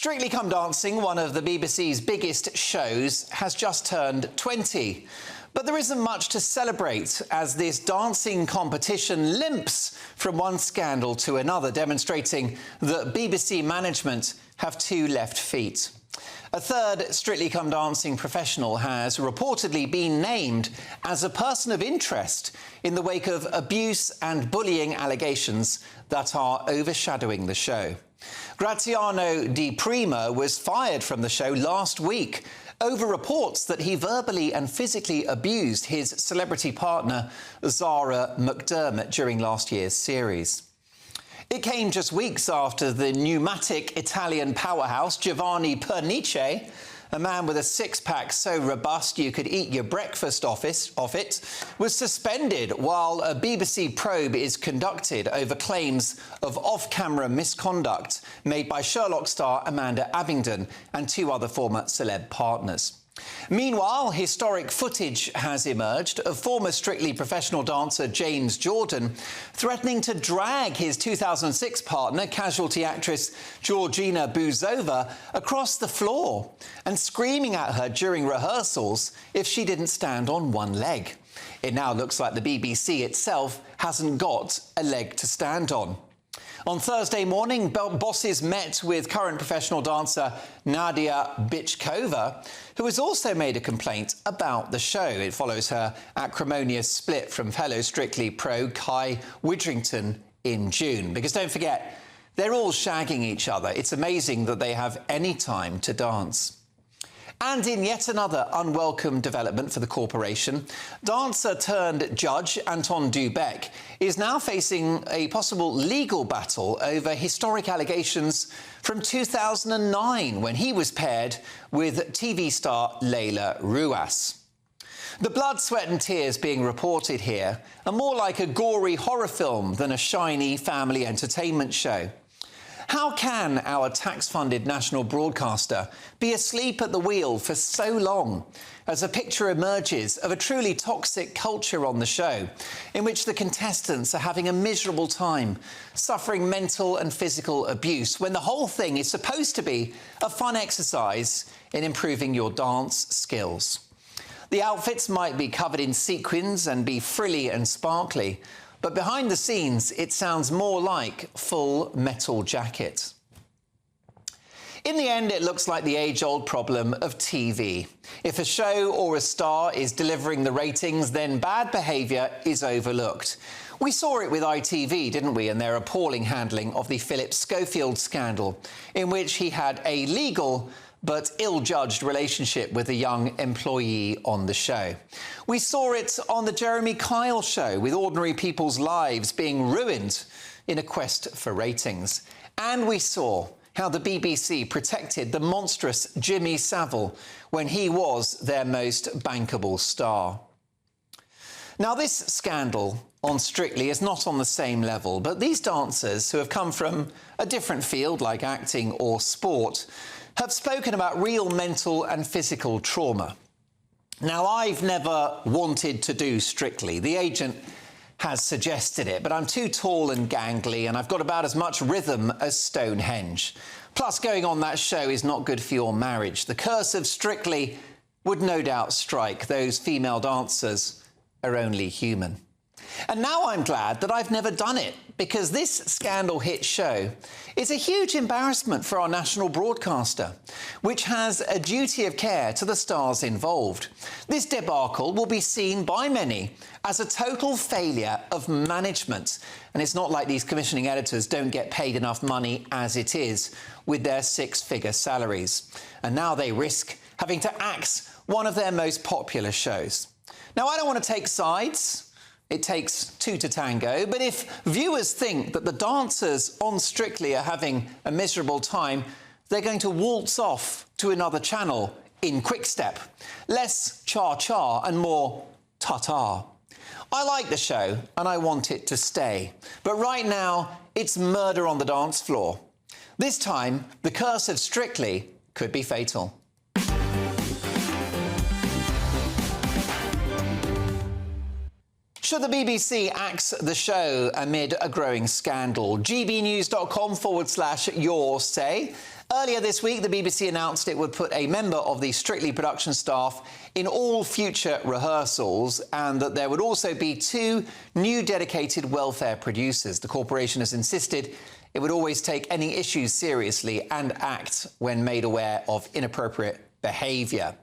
Strictly Come Dancing, one of the BBC's biggest shows, has just turned 20. But there isn't much to celebrate as this dancing competition limps from one scandal to another, demonstrating that BBC management have two left feet. A third Strictly Come Dancing professional has reportedly been named as a person of interest in the wake of abuse and bullying allegations that are overshadowing the show. Graziano Di Prima was fired from the show last week over reports that he verbally and physically abused his celebrity partner Zara McDermott during last year's series. It came just weeks after the pneumatic Italian powerhouse Giovanni Pernice, a man with a six-pack so robust you could eat your breakfast off it, was suspended while a BBC probe is conducted over claims of off-camera misconduct made by Sherlock star Amanda Abingdon and two other former celeb partners. Meanwhile, historic footage has emerged of former Strictly professional dancer James Jordan threatening to drag his 2006 partner, casualty actress Georgina Bouzova, across the floor and screaming at her during rehearsals if she didn't stand on one leg. It now looks like the BBC itself hasn't got a leg to stand on. On Thursday morning, bosses met with current professional dancer Nadia Bichkova, who has also made a complaint about the show. It follows her acrimonious split from fellow Strictly pro Kai Widrington in June. Because don't forget, they're all shagging each other. It's amazing that they have any time to dance. And in yet another unwelcome development for the corporation, dancer-turned-judge Anton Dubek is now facing a possible legal battle over historic allegations from 2009 when he was paired with TV star Leila Ruas. The blood, sweat and tears being reported here are more like a gory horror film than a shiny family entertainment show. How can our tax-funded national broadcaster be asleep at the wheel for so long as a picture emerges of a truly toxic culture on the show, in which the contestants are having a miserable time, suffering mental and physical abuse, when the whole thing is supposed to be a fun exercise in improving your dance skills? The outfits might be covered in sequins and be frilly and sparkly, but behind the scenes, it sounds more like Full Metal Jacket. In the end, it looks like the age-old problem of TV. If a show or a star is delivering the ratings, then bad behaviour is overlooked. We saw it with ITV, didn't we, and their appalling handling of the Philip Schofield scandal, in which he had a legal but ill-judged relationship with a young employee on the show. We saw it on the Jeremy Kyle show, with ordinary people's lives being ruined in a quest for ratings. And we saw how the BBC protected the monstrous Jimmy Savile when he was their most bankable star. Now, this scandal on Strictly is not on the same level, but these dancers who have come from a different field like acting or sport have spoken about real mental and physical trauma. Now, I've never wanted to do Strictly. The agent has suggested it, but I'm too tall and gangly, and I've got about as much rhythm as Stonehenge. Plus, going on that show is not good for your marriage. The curse of Strictly would no doubt strike. Those female dancers are only human. And now I'm glad that I've never done it, because this scandal hit show is a huge embarrassment for our national broadcaster, which has a duty of care to the stars involved. This debacle will be seen by many as a total failure of management. And it's not like these commissioning editors don't get paid enough money as it is with their six-figure salaries. And now they risk having to axe one of their most popular shows. Now, I don't want to take sides. It takes two to tango, but if viewers think that the dancers on Strictly are having a miserable time, they're going to waltz off to another channel in quick step. Less cha-cha and more ta-ta. I like the show and I want it to stay, but right now it's murder on the dance floor. This time, the curse of Strictly could be fatal. Should the BBC axe the show amid a growing scandal? gbnews.com/your say. Earlier this week, the BBC announced it would put a member of the Strictly production staff in all future rehearsals and that there would also be 2 new dedicated welfare producers. The corporation has insisted it would always take any issues seriously and act when made aware of inappropriate behaviour.